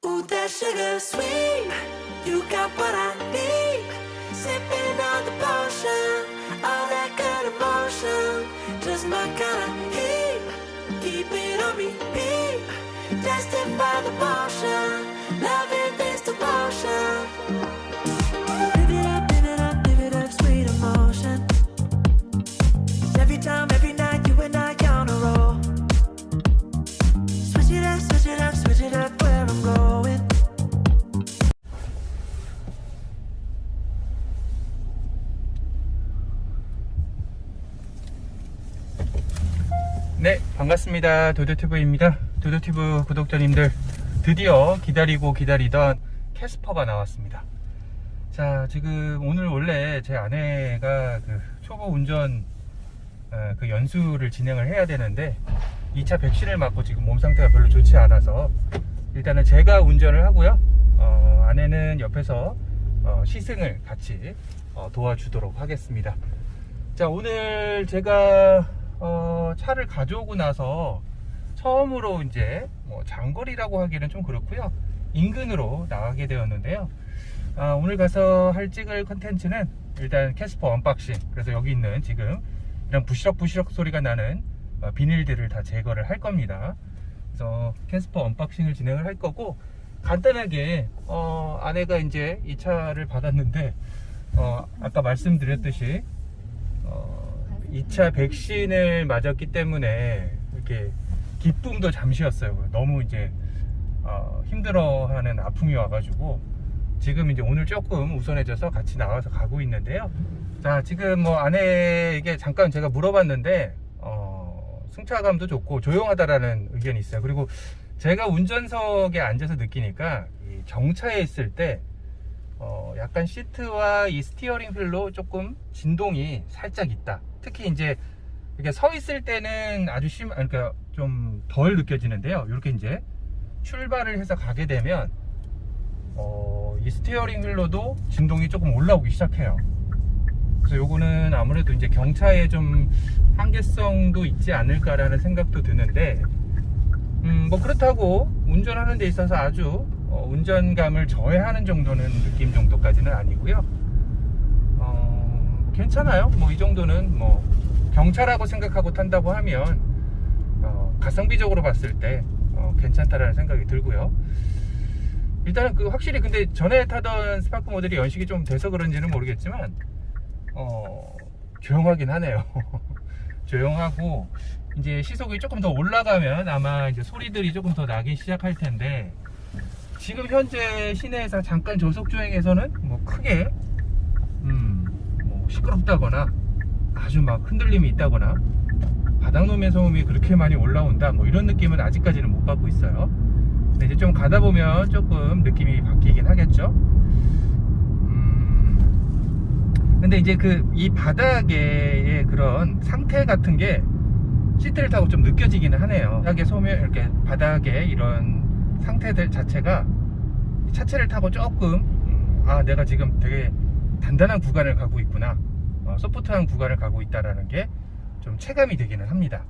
Ooh, that sugar sweet. You got what I need. Sipping on the potion. All that good emotion. Just my kind of heat. Keep it on repeat. Tested by the potion. Loving this devotion. Live it up, live it up, live it up, sweet emotion. Every time, every night, you and I on a roll. Switch it up, switch it up, switch it up where I'm going. 네, 반갑습니다. 도도튜브입니다. 도도튜브 구독자님들, 드디어 기다리고 기다리던 캐스퍼가 나왔습니다. 자, 지금 오늘 원래 제 아내가 그 초보 운전 그 연수를 진행을 해야 되는데 2차 백신을 맞고 지금 몸 상태가 별로 좋지 않아서 일단은 제가 운전을 하고요. 아내는 옆에서 시승을 같이 도와주도록 하겠습니다. 자, 오늘 제가 차를 가져오고 나서 처음으로 이제 장거리라고 하기는 좀 그렇고요, 인근으로 나가게 되었는데요. 오늘 가서 찍을 컨텐츠는 일단 캐스퍼 언박싱. 그래서 여기 있는 지금 이런 부시럭부시럭 소리가 나는 비닐들을 다 제거를 할 겁니다. 그래서 캐스퍼 언박싱을 진행을 할 거고, 간단하게 아내가 이제 이 차를 받았는데 아까 말씀드렸듯이 2차 백신을 맞았기 때문에 이렇게 기쁨도 잠시였어요. 너무 이제 힘들어하는 아픔이 와가지고 지금 이제 오늘 조금 우선해져서 같이 나와서 가고 있는데요. 자, 지금 아내에게 잠깐 제가 물어봤는데 승차감도 좋고 조용하다라는 의견이 있어요. 그리고 제가 운전석에 앉아서 느끼니까 이 정차에 있을 때 약간 시트와 이 스티어링 휠로 조금 진동이 살짝 있다. 특히 이제 이렇게 서 있을 때는 아주 그러니까 좀 덜 느껴지는데요. 이렇게 이제 출발을 해서 가게 되면 이 스티어링 휠로도 진동이 조금 올라오기 시작해요. 그래서 요거는 아무래도 이제 경차에 좀 한계성도 있지 않을까라는 생각도 드는데, 뭐 그렇다고 운전하는 데 있어서 아주 운전감을 저해하는 정도는 느낌 정도까지는 아니고요. 괜찮아요. 뭐 이 정도는 뭐 경차라고 생각하고 탄다고 하면 가성비적으로 봤을 때 괜찮다라는 생각이 들고요. 일단은 확실히 근데 전에 타던 스파크 모델이 연식이 좀 돼서 그런지는 모르겠지만 조용하긴 하네요. 조용하고 이제 시속이 조금 더 올라가면 아마 이제 소리들이 조금 더 나기 시작할 텐데, 지금 현재 시내에서 잠깐 저속 주행에서는 뭐 크게 뭐 시끄럽다거나 아주 막 흔들림이 있다거나 바닥노면 소음이 그렇게 많이 올라온다 뭐 이런 느낌은 아직까지는 못 받고 있어요. 근데 이제 좀 가다 보면 조금 느낌이 바뀌긴 하겠죠. 근데 이제 이 바닥의 그런 상태 같은 게 시트를 타고 좀 느껴지기는 하네요. 바닥의 소면, 이렇게 바닥의 이런 상태들 자체가 차체를 타고 조금 내가 지금 되게 단단한 구간을 가고 있구나, 소프트한 구간을 가고 있다라는 게 좀 체감이 되기는 합니다.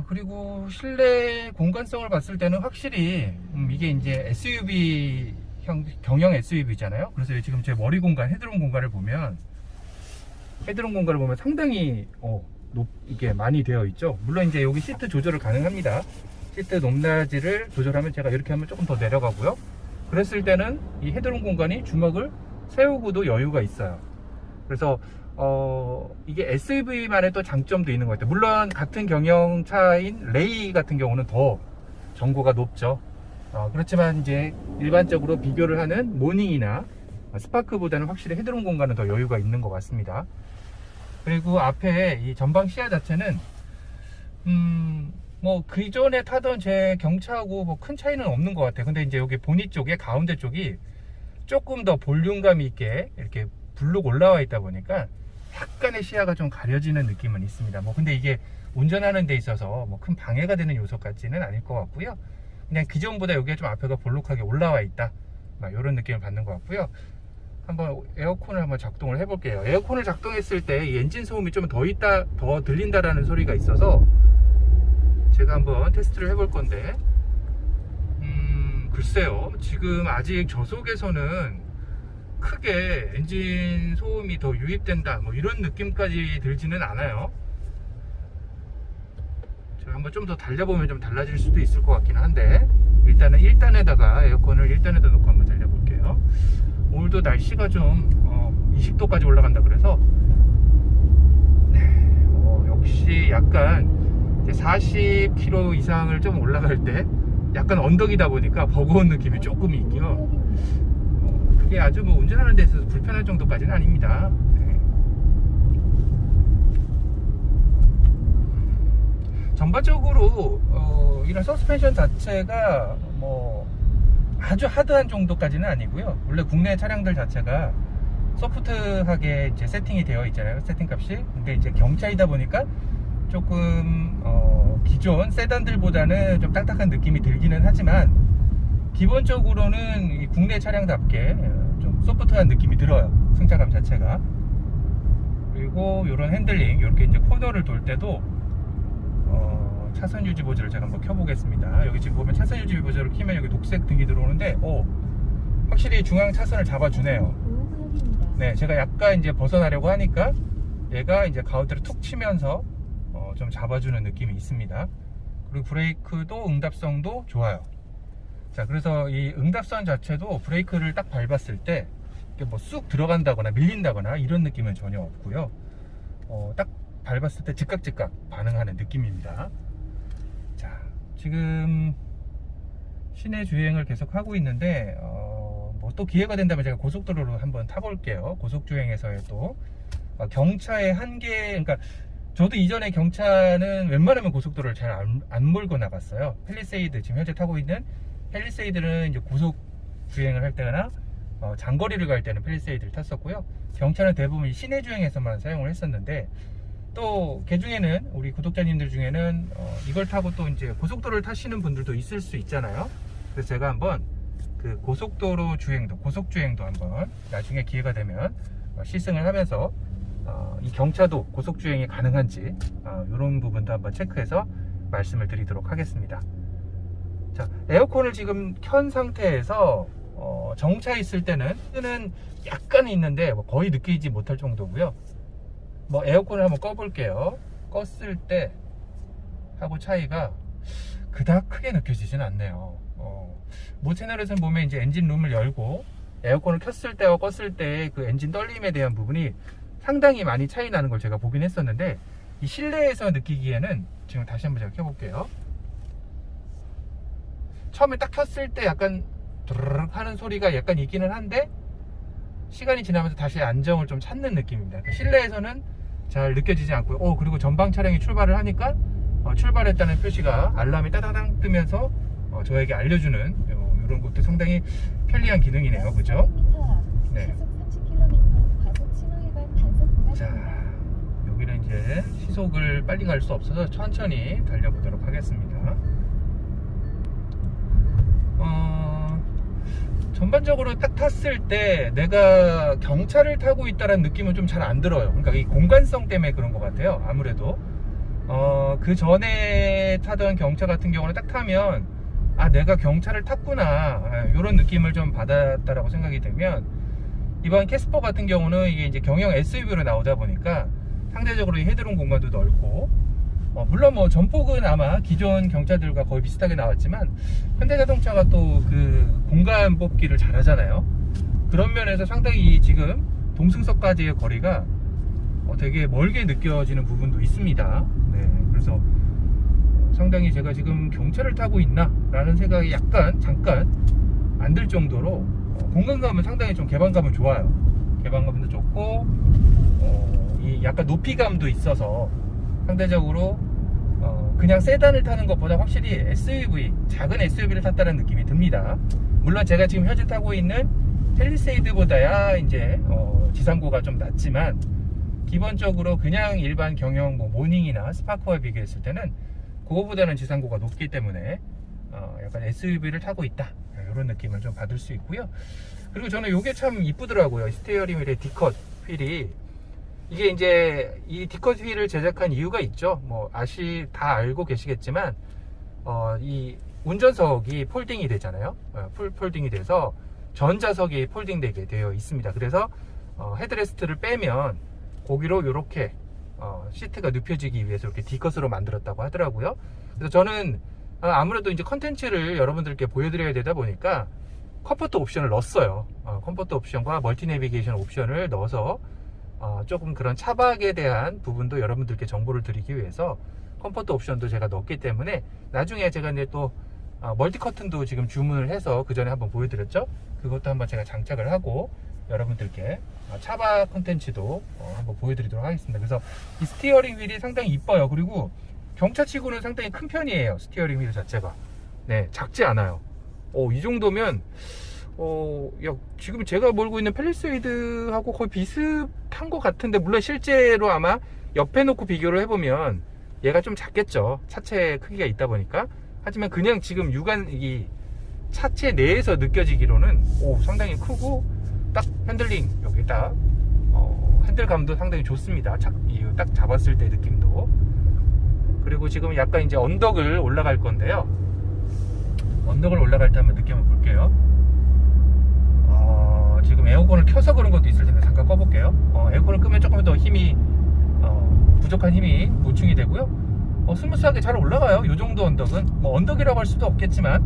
그리고 실내 공간성을 봤을 때는 확실히 이게 이제 SUV 경영 SUV잖아요. 그래서 지금 제 머리 공간, 헤드룸 공간을 보면 상당히 이게 많이 되어 있죠. 물론 이제 여기 시트 조절을 가능합니다. 시트 높낮이를 조절하면 제가 이렇게 하면 조금 더 내려가고요. 그랬을 때는 이 헤드룸 공간이 주먹을 세우고도 여유가 있어요. 그래서 이게 SUV만의 또 장점도 있는 것 같아요. 물론 같은 경영차인 레이 같은 경우는 더 전고가 높죠. 그렇지만 이제 일반적으로 비교를 하는 모닝이나 스파크보다는 확실히 헤드룸 공간은 더 여유가 있는 것 같습니다. 그리고 앞에 이 전방 시야 자체는 뭐 그전에 타던 제 경차하고 뭐 큰 차이는 없는 것 같아요. 근데 이제 여기 보닛 쪽에 가운데 쪽이 조금 더 볼륨감 있게 이렇게 블록 올라와 있다 보니까 약간의 시야가 좀 가려지는 느낌은 있습니다. 뭐 근데 이게 운전하는 데 있어서 뭐 큰 방해가 되는 요소까지는 아닐 것 같고요. 그냥 기존보다 여기가 좀 앞에가 볼록하게 올라와 있다, 막 이런 느낌을 받는 것 같고요. 한번 에어컨을 한번 작동을 해 볼게요. 에어컨을 작동했을 때 이 엔진 소음이 좀 더 들린다라는 소리가 있어서 제가 한번 테스트를 해 볼 건데, 글쎄요, 지금 아직 저속에서는 크게 엔진 소음이 더 유입된다 뭐 이런 느낌까지 들지는 않아요. 제가 한번 좀 더 달려보면 좀 달라질 수도 있을 것 같긴 한데, 일단은 1단에다가 에어컨을 1단에다 놓고 한번 달려볼게요. 오늘도 날씨가 좀 20도까지 올라간다 그래서 역시 약간 40km 이상을 좀 올라갈 때 약간 언덕이다 보니까 버거운 느낌이 조금 있고요. 그게 아주 뭐 운전하는 데 있어서 불편할 정도까지는 아닙니다. 네. 전반적으로 이런 서스펜션 자체가 뭐 아주 하드한 정도까지는 아니고요. 원래 국내 차량들 자체가 소프트하게 이제 세팅이 되어 있잖아요, 세팅 값이. 근데 이제 경차이다 보니까 조금 기존 세단들보다는 좀 딱딱한 느낌이 들기는 하지만, 기본적으로는 이 국내 차량답게 좀 소프트한 느낌이 들어요, 승차감 자체가. 그리고 이런 핸들링, 이렇게 이제 코너를 돌 때도 차선 유지 보조를 제가 한번 켜보겠습니다. 여기 지금 보면 차선 유지 보조를 키면 여기 녹색 등이 들어오는데, 확실히 중앙 차선을 잡아주네요. 네, 제가 약간 이제 벗어나려고 하니까 얘가 이제 가운데로 툭 치면서 좀 잡아주는 느낌이 있습니다. 그리고 브레이크도 응답성도 좋아요. 자, 그래서 이 응답성 자체도 브레이크를 딱 밟았을 때 뭐 쑥 들어간다거나 밀린다거나 이런 느낌은 전혀 없고요. 딱 밟았을 때 즉각 반응하는 느낌입니다. 자, 지금 시내 주행을 계속 하고 있는데 뭐 또 기회가 된다면 제가 고속도로로 한번 타볼게요. 고속주행에서의 또 경차의 한계, 그러니까 저도 이전에 경차는 웬만하면 고속도로를 잘 안 몰고 나갔어요. 팰리세이드, 지금 현재 타고 있는 팰리세이드는 이제 고속 주행을 할 때나 장거리를 갈 때는 팰리세이드를 탔었고요. 경차는 대부분 시내 주행에서만 사용을 했었는데, 또 그 중에는 우리 구독자님들 중에는 이걸 타고 또 이제 고속도로를 타시는 분들도 있을 수 있잖아요. 그래서 제가 한번 그 고속도로 주행도, 고속 주행도 한번 나중에 기회가 되면 시승을 하면서 이 경차도 고속 주행이 가능한지 이런 부분도 한번 체크해서 말씀을 드리도록 하겠습니다. 자, 에어컨을 지금 켠 상태에서 정차 있을 때는 약간 있는데 뭐 거의 느끼지 못할 정도고요. 뭐 에어컨을 한번 꺼볼게요. 껐을 때 하고 차이가 그닥 크게 느껴지진 않네요. 모 채널에서는 보면 이제 엔진 룸을 열고 에어컨을 켰을 때와 껐을 때 그 엔진 떨림에 대한 부분이 상당히 많이 차이 나는 걸 제가 보긴 했었는데, 이 실내에서 느끼기에는 지금 다시 한번 제가 켜볼게요. 처음에 딱 켰을 때 약간 드르륵 하는 소리가 약간 있기는 한데, 시간이 지나면서 다시 안정을 좀 찾는 느낌입니다. 실내에서는 잘 느껴지지 않고요. 그리고 전방 차량이 출발을 하니까 출발했다는 표시가 알람이 따다당 뜨면서 저에게 알려주는 이런 것도 상당히 편리한 기능이네요. 그죠? 네. 자, 여기는 이제 시속을 빨리 갈 수 없어서 천천히 달려보도록 하겠습니다. 전반적으로 딱 탔을 때 내가 경차를 타고 있다는 느낌은 좀 잘 안 들어요. 그러니까 이 공간성 때문에 그런 것 같아요. 아무래도 그 전에 타던 경차 같은 경우는 딱 타면 내가 경차를 탔구나, 이런 느낌을 좀 받았다라고 생각이 되면, 이번 캐스퍼 같은 경우는 이게 이제 경영 SUV로 나오다 보니까 상대적으로 이 헤드룸 공간도 넓고, 물론 뭐 전폭은 아마 기존 경차들과 거의 비슷하게 나왔지만 현대자동차가 또 그 공간 뽑기를 잘 하잖아요. 그런 면에서 상당히 지금 동승석까지의 거리가 되게 멀게 느껴지는 부분도 있습니다. 네, 그래서 상당히 제가 지금 경차를 타고 있나 라는 생각이 잠깐 안 들 정도로 공간감은 상당히 좀 개방감은 좋아요. 개방감도 좋고 이 약간 높이감도 있어서 상대적으로 그냥 세단을 타는 것보다 확실히 SUV, 작은 SUV를 탔다는 느낌이 듭니다. 물론 제가 지금 현재 타고 있는 팰리세이드보다야 이제 지상고가 좀 낮지만, 기본적으로 그냥 일반 경영 모닝이나 스파크와 비교했을 때는 그거보다는 지상고가 높기 때문에 약간 SUV를 타고 있다, 이런 느낌을 좀 받을 수 있고요. 그리고 저는 이게 참 이쁘더라고요. 스티어링 휠의 D컷 휠이, 이게 이제 이 D컷 휠을 제작한 이유가 있죠. 다 알고 계시겠지만 이 운전석이 폴딩이 되잖아요. 풀 폴딩이 돼서 전자석이 폴딩되게 되어 있습니다. 그래서 헤드레스트를 빼면 거기로 이렇게 시트가 눕혀지기 위해서 이렇게 D컷으로 만들었다고 하더라고요. 그래서 저는 아무래도 이제 컨텐츠를 여러분들께 보여드려야 되다 보니까 컴포트 옵션을 넣었어요. 컴포트 옵션과 멀티 내비게이션 옵션을 넣어서 조금 그런 차박에 대한 부분도 여러분들께 정보를 드리기 위해서 컴포트 옵션도 제가 넣었기 때문에 나중에 제가 이제 또 멀티 커튼도 지금 주문을 해서 그 전에 한번 보여드렸죠. 그것도 한번 제가 장착을 하고 여러분들께 차박 컨텐츠도 한번 보여드리도록 하겠습니다. 그래서 이 스티어링 휠이 상당히 이뻐요. 그리고 경차치고는 상당히 큰 편이에요. 스티어링 휠 자체가. 네, 작지 않아요. 이 정도면 지금 제가 몰고 있는 팰리세이드하고 거의 비슷한 것 같은데, 물론 실제로 아마 옆에 놓고 비교를 해보면 얘가 좀 작겠죠. 차체 크기가 있다 보니까. 하지만 그냥 지금 이 차체 내에서 느껴지기로는 상당히 크고, 딱 핸들링 여기 딱 핸들감도 상당히 좋습니다. 딱 잡았을 때 느낌도. 그리고 지금 약간 이제 언덕을 올라갈 건데요. 언덕을 올라갈 때 한번 느껴 볼게요. 지금 에어컨을 켜서 그런 것도 있을 텐데 잠깐 꺼볼게요. 에어컨을 끄면 조금 더 힘이 부족한 힘이 보충이 되고요. 스무스하게 잘 올라가요. 이 정도 언덕은 뭐 언덕이라고 할 수도 없겠지만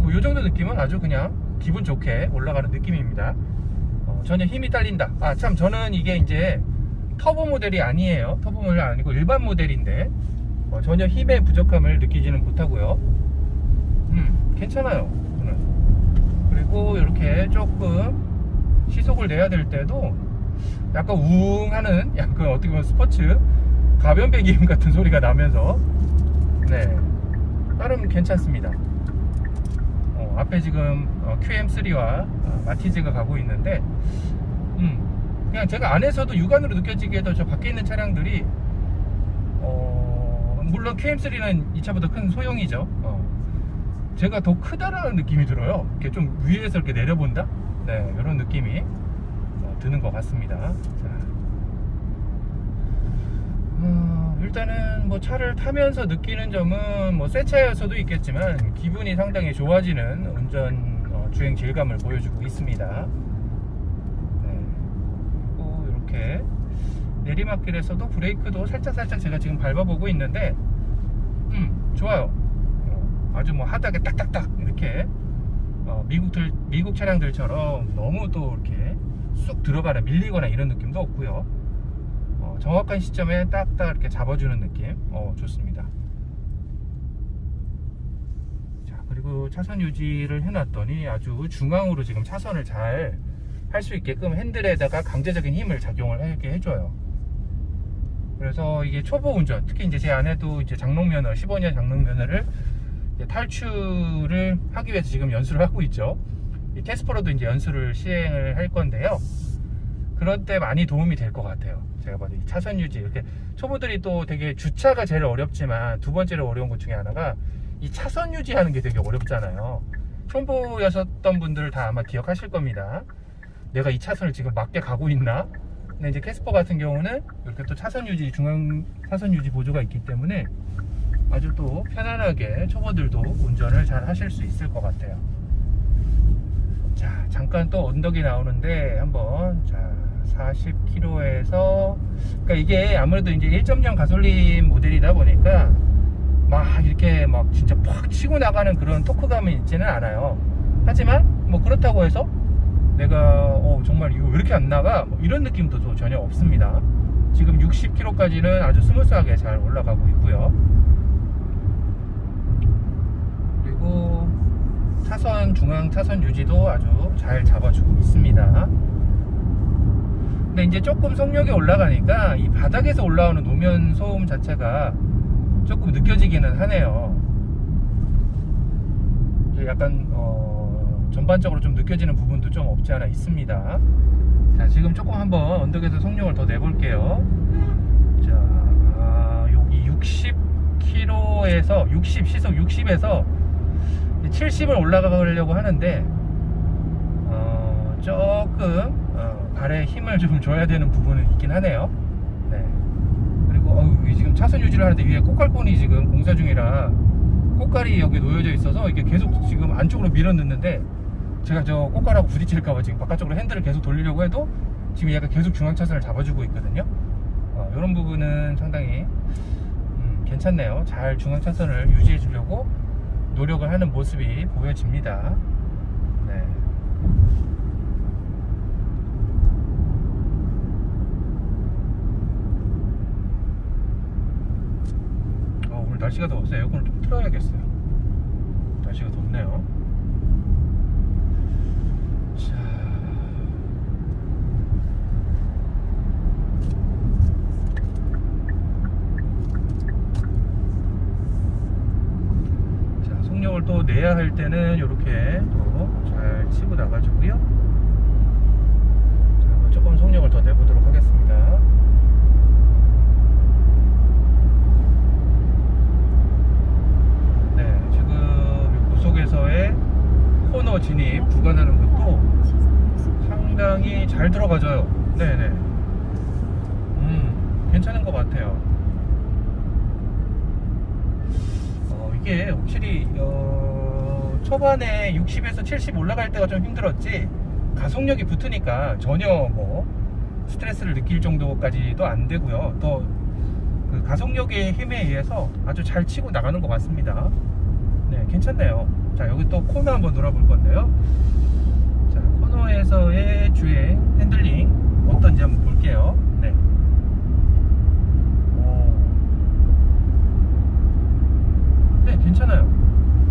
이 정도 느낌은 아주 그냥 기분 좋게 올라가는 느낌입니다. 전혀 힘이 딸린다. 참, 저는 이게 이제 터보 모델이 아니에요. 터보 모델이 아니고 일반 모델인데 전혀 힘의 부족함을 느끼지는 못하고요. 괜찮아요. 저는. 그리고 이렇게 조금 시속을 내야 될 때도 약간 우웅 하는, 약간 어떻게 보면 스포츠 가변 배기음 같은 소리가 나면서 나름 괜찮습니다. 앞에 지금 QM3와 마티즈가 가고 있는데 그냥 제가 안에서도 육안으로 느껴지기에도 저 밖에 있는 차량들이 물론 QM3는 이 차보다 큰 소형이죠. 제가 더 크다라는 느낌이 들어요. 이렇게 좀 위에서 이렇게 내려본다? 이런 느낌이 드는 것 같습니다. 자. 일단은 뭐 차를 타면서 느끼는 점은 뭐 새 차여서도 있겠지만 기분이 상당히 좋아지는 운전 주행 질감을 보여주고 있습니다. 그리고 이렇게 내리막길에서도 브레이크도 살짝 제가 지금 밟아보고 있는데 좋아요. 아주 뭐 하다게 딱딱딱 이렇게 미국 차량들처럼 너무 또 이렇게 쑥 들어가나 밀리거나 이런 느낌도 없고요. 정확한 시점에 딱딱 이렇게 잡아주는 느낌. 좋습니다. 자, 그리고 차선 유지를 해놨더니 아주 중앙으로 지금 차선을 잘 할 수 있게끔 핸들에다가 강제적인 힘을 작용을 하게 해줘요. 그래서 이게 초보 운전, 특히 이제 제 아내도 이제 장롱면허, 15년 장롱면허를 탈출을 하기 위해서 지금 연수를 하고 있죠. 이 캐스퍼로도 이제 연수를 시행을 할 건데요. 그런 때 많이 도움이 될 것 같아요. 제가 봐도 이 차선 유지, 이렇게 초보들이 또 되게 주차가 제일 어렵지만 두 번째로 어려운 것 중에 하나가 이 차선 유지하는 게 되게 어렵잖아요. 초보였었던 분들 다 아마 기억하실 겁니다. 내가 이 차선을 지금 맞게 가고 있나? 근데 이제 캐스퍼 같은 경우는 이렇게 또 차선 유지, 중앙 차선 유지 보조가 있기 때문에 아주 또 편안하게 초보들도 운전을 잘 하실 수 있을 것 같아요. 자, 잠깐 또 언덕이 나오는데 한번, 자, 40km에서, 그러니까 이게 아무래도 이제 1.0 가솔린 모델이다 보니까 막 이렇게 막 진짜 팍 치고 나가는 그런 토크감이 있지는 않아요. 하지만 뭐 그렇다고 해서 내가 정말 이거 왜 이렇게 안 나가? 뭐 이런 느낌도 전혀 없습니다. 지금 60km까지는 아주 스무스하게 잘 올라가고 있고요. 그리고 중앙 차선 유지도 아주 잘 잡아주고 있습니다. 근데 이제 조금 속력이 올라가니까 이 바닥에서 올라오는 노면 소음 자체가 조금 느껴지기는 하네요. 이제 약간 전반적으로 좀 느껴지는 부분도 좀 없지 않아 있습니다. 자, 지금 조금 한번 언덕에서 속력을 더 내볼게요. 자, 여기 60km에서 시속 60에서 70을 올라가려고 하는데 조금 발에 힘을 좀 줘야 되는 부분은 있긴 하네요. 그리고 지금 차선 유지를 하는데 위에 꽃갈콘이 지금 공사 중이라 꽃갈이 여기 놓여져 있어서 이게 계속 지금 안쪽으로 밀어 넣는데 제가 저 꽃갈하고 부딪힐까봐 지금 바깥쪽으로 핸들을 계속 돌리려고 해도 지금 얘가 계속 중앙차선을 잡아주고 있거든요. 이런 부분은 상당히 괜찮네요. 잘 중앙차선을 유지해 주려고 노력을 하는 모습이 보여집니다. 네. 오늘 날씨가 더워서 에어컨을 좀 틀어야겠어요. 날씨가 덥네요. 자, 속력을 또 내야 할 때는 이렇게 또 잘 치고 나가주고요. 자, 한번 조금 속력을 더 내보도록 하겠습니다. 네, 지금 고속에서의 코너 진입 구간하는 것도 상당히 잘 들어가져요. 네네. 괜찮은 것 같아요. 이게 확실히 초반에 60에서 70 올라갈 때가 좀 힘들었지 가속력이 붙으니까 전혀 뭐 스트레스를 느낄 정도까지도 안 되고요. 또 그 가속력의 힘에 의해서 아주 잘 치고 나가는 것 같습니다. 네, 괜찮네요. 자, 여기 또 코너 한번 놀아볼 건데요. 자, 코너에서의 주행 핸들링 어떤지 한번 볼게요. 네. 네, 괜찮아요.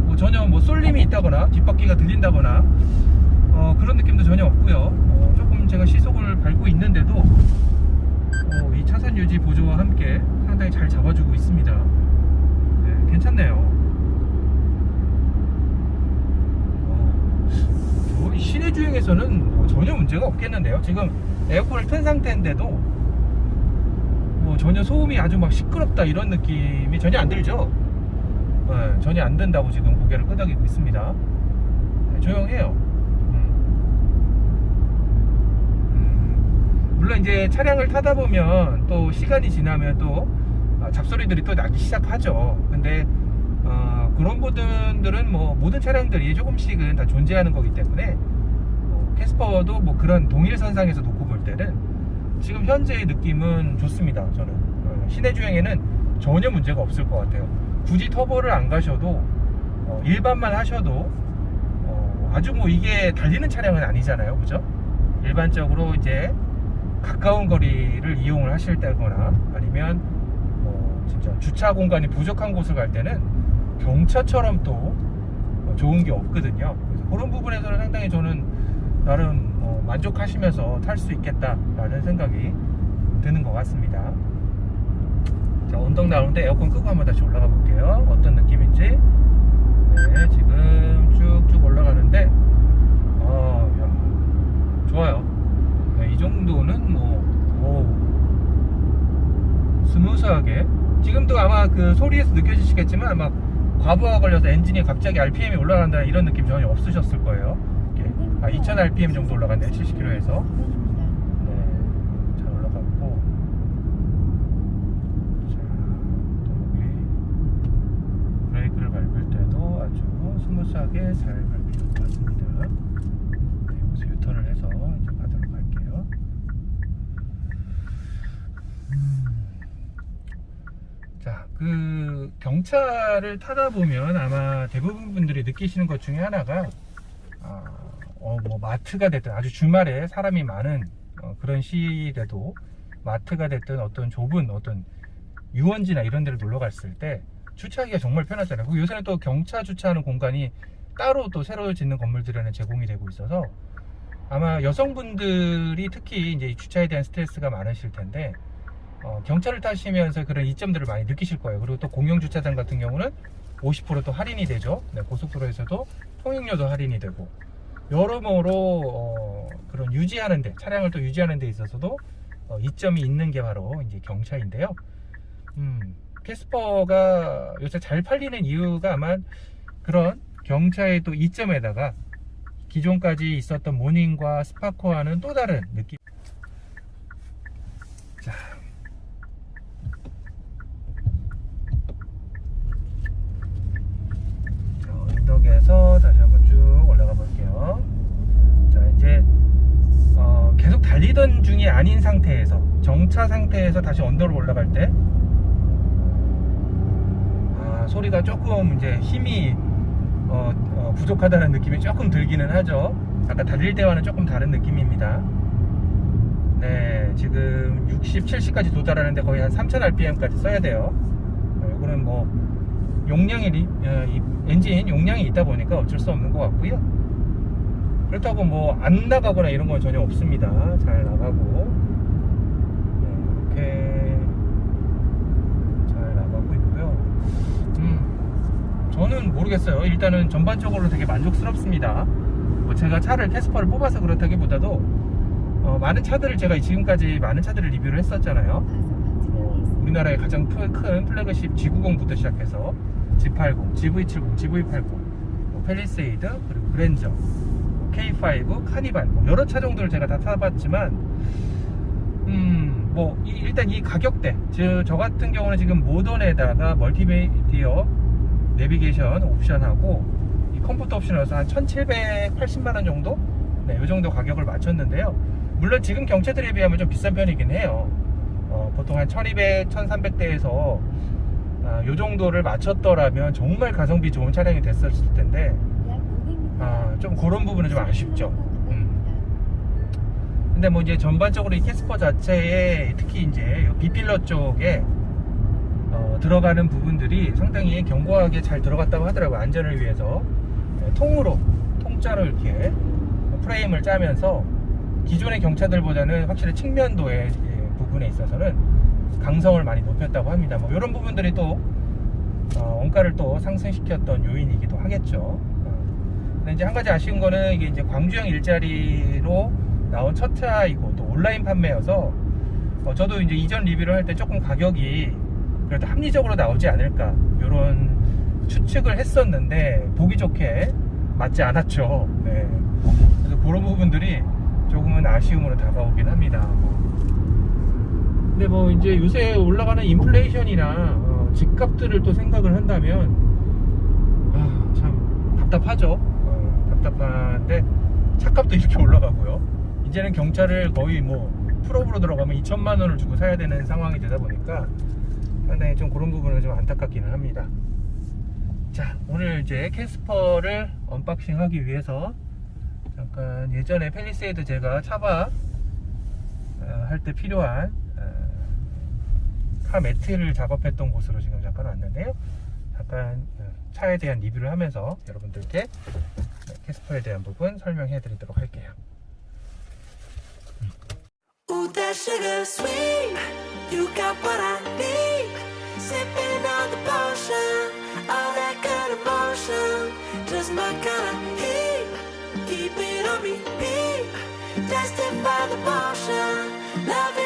뭐 전혀 뭐 쏠림이 있다거나 뒷바퀴가 들린다거나 그런 느낌도 전혀 없고요. 조금 제가 시속을 밟고 있는데도 이 차선 유지 보조와 함께 상당히 잘 잡아주고 있습니다. 네, 괜찮네요. 시내 주행에서는 뭐 전혀 문제가 없겠는데요. 지금 에어컨을 튼 상태인데도 뭐 전혀 소음이 아주 막 시끄럽다 이런 느낌이 전혀 안 들죠. 네, 전혀 안 된다고 지금 고개를 끄덕이고 있습니다. 네, 조용해요. 물론 이제 차량을 타다 보면 또 시간이 지나면 또 잡소리들이 또 나기 시작하죠. 근데 그런 부분들은 뭐 모든 차량들이 조금씩은 다 존재하는 거기 때문에 캐스퍼도 뭐 그런 동일선상에서 놓고 볼 때는 지금 현재의 느낌은 좋습니다. 저는 시내 주행에는 전혀 문제가 없을 것 같아요. 굳이 터보를 안 가셔도 일반만 하셔도 아주 뭐 이게 달리는 차량은 아니잖아요, 그죠? 일반적으로 이제 가까운 거리를 이용을 하실 때거나 아니면 진짜 주차 공간이 부족한 곳을 갈 때는 경차처럼 또 좋은 게 없거든요. 그래서 그런 부분에서는 상당히 저는 나름 만족하시면서 탈 수 있겠다라는 생각이 드는 것 같습니다. 자, 언덕 나오는데 에어컨 끄고 한번 다시 올라가 볼게요. 어떤 느낌인지. 네, 지금 쭉쭉 올라가는데 야, 좋아요. 네, 이 정도는 스무스하게 지금도 아마 그 소리에서 느껴지시겠지만 아마 과부하가 걸려서 엔진이 갑자기 RPM이 올라간다 이런 느낌 전혀 없으셨을 거예요. 2000 RPM 정도 올라갔네요. 70km에서. 네, 잘 올라갔고. 자, 또 여기 브레이크를 밟을 때도 아주 스무스하게 잘 밟히는 것 같습니다. 네, 여기서 유턴을 해서 이제 가도록 할게요. 자, 그 경차를 타다 보면 아마 대부분 분들이 느끼시는 것 중에 하나가 뭐 마트가 됐든 아주 주말에 사람이 많은 그런 시일에도 마트가 됐든 어떤 좁은 어떤 유원지나 이런 데를 놀러 갔을 때 주차하기가 정말 편하잖아요. 그리고 요새는 또 경차 주차하는 공간이 따로 또 새로 짓는 건물들에는 제공이 되고 있어서 아마 여성분들이 특히 이제 주차에 대한 스트레스가 많으실 텐데 경차를 타시면서 그런 이점들을 많이 느끼실 거예요. 그리고 또 공영주차장 같은 경우는 50% 또 할인이 되죠. 네, 고속도로에서도 통행료도 할인이 되고 여러모로 그런 유지하는데 차량을 또 유지하는 데 있어서도 이점이 있는 게 바로 이제 경차인데요. 캐스퍼가 요새 잘 팔리는 이유가 아마 그런 경차의 또 이점에다가 기존까지 있었던 모닝과 스파코와는 또 다른 느낌. 자, 운전 중이 아닌 상태에서, 정차 상태에서 다시 언더로 올라갈 때 소리가 조금 이제 힘이 부족하다는 느낌이 조금 들기는 하죠. 아까 달릴 때와는 조금 다른 느낌입니다. 네, 지금 60, 70까지 도달하는데 거의 한 3000rpm까지 써야 돼요. 이거는 뭐 용량이 이 엔진 용량이 있다 보니까 어쩔 수 없는 것 같고요. 그렇다고 뭐 안 나가거나 이런 건 전혀 없습니다. 잘 나가고, 네, 이렇게 잘 나가고 있고요. 저는 모르겠어요. 일단은 전반적으로 되게 만족스럽습니다. 뭐 제가 차를 캐스퍼를 뽑아서 그렇다기보다도 많은 차들을, 제가 지금까지 많은 차들을 리뷰를 했었잖아요. 우리나라의 가장 큰 플래그십 G90부터 시작해서 G80, GV70, GV80, 팰리세이드, 그리고 그랜저, K5, 카니발, 여러 차 정도를 제가 다 타봤지만, 일단 이 가격대, 저 같은 경우는 지금 모던에다가 멀티미디어 내비게이션 옵션하고 이 컴포트 옵션으로서 한 1780만원 정도? 네, 이 정도 가격을 맞췄는데요. 물론 지금 경차들에 비하면 좀 비싼 편이긴 해요. 보통 한 1200, 1300대에서 이 정도를 맞췄더라면 정말 가성비 좋은 차량이 됐었을 텐데, 좀 그런 부분은 좀 아쉽죠. 근데 뭐 이제 전반적으로 이 캐스퍼 자체에, 특히 이제 B필러 쪽에 들어가는 부분들이 상당히 견고하게 잘 들어갔다고 하더라고요. 안전을 위해서. 통짜로 이렇게 프레임을 짜면서 기존의 경차들보다는 확실히 측면도의 부분에 있어서는 강성을 많이 높였다고 합니다. 뭐 이런 부분들이 또 원가를 또 상승시켰던 요인이기도 하겠죠. 근데 이제 한 가지 아쉬운 거는 이게 이제 광주형 일자리로 나온 첫 차이고 또 온라인 판매여서 저도 이제 이전 리뷰를 할 때 조금 가격이 그래도 합리적으로 나오지 않을까 이런 추측을 했었는데 보기 좋게 맞지 않았죠. 네. 그래서 그런 부분들이 조금은 아쉬움으로 다가오긴 합니다. 근데 뭐 이제 요새 올라가는 인플레이션이나 집값들을 또 생각을 한다면 참 답답하죠. 답답한데 차값도 이렇게 올라가고요. 이제는 경차를 거의 뭐 풀업으로 들어가면 2천만원을 주고 사야 되는 상황이 되다 보니까 상당히 좀 그런 부분은 좀 안타깝기는 합니다. 자, 오늘 이제 캐스퍼를 언박싱 하기 위해서 잠깐 예전에 팰리세이드 제가 차박 할 때 필요한 카 매트를 작업했던 곳으로 지금 잠깐 왔는데요. 잠깐 차에 대한 리뷰를 하면서 여러분들께 캐스퍼에 대한 부분 설명해 드리도록 할게요. Ooh, that sugar sweet, you got what I need. Sipping on the potion, all that good emotion, just my kind of heat. Keep it on repeat, tested by the potion, love it.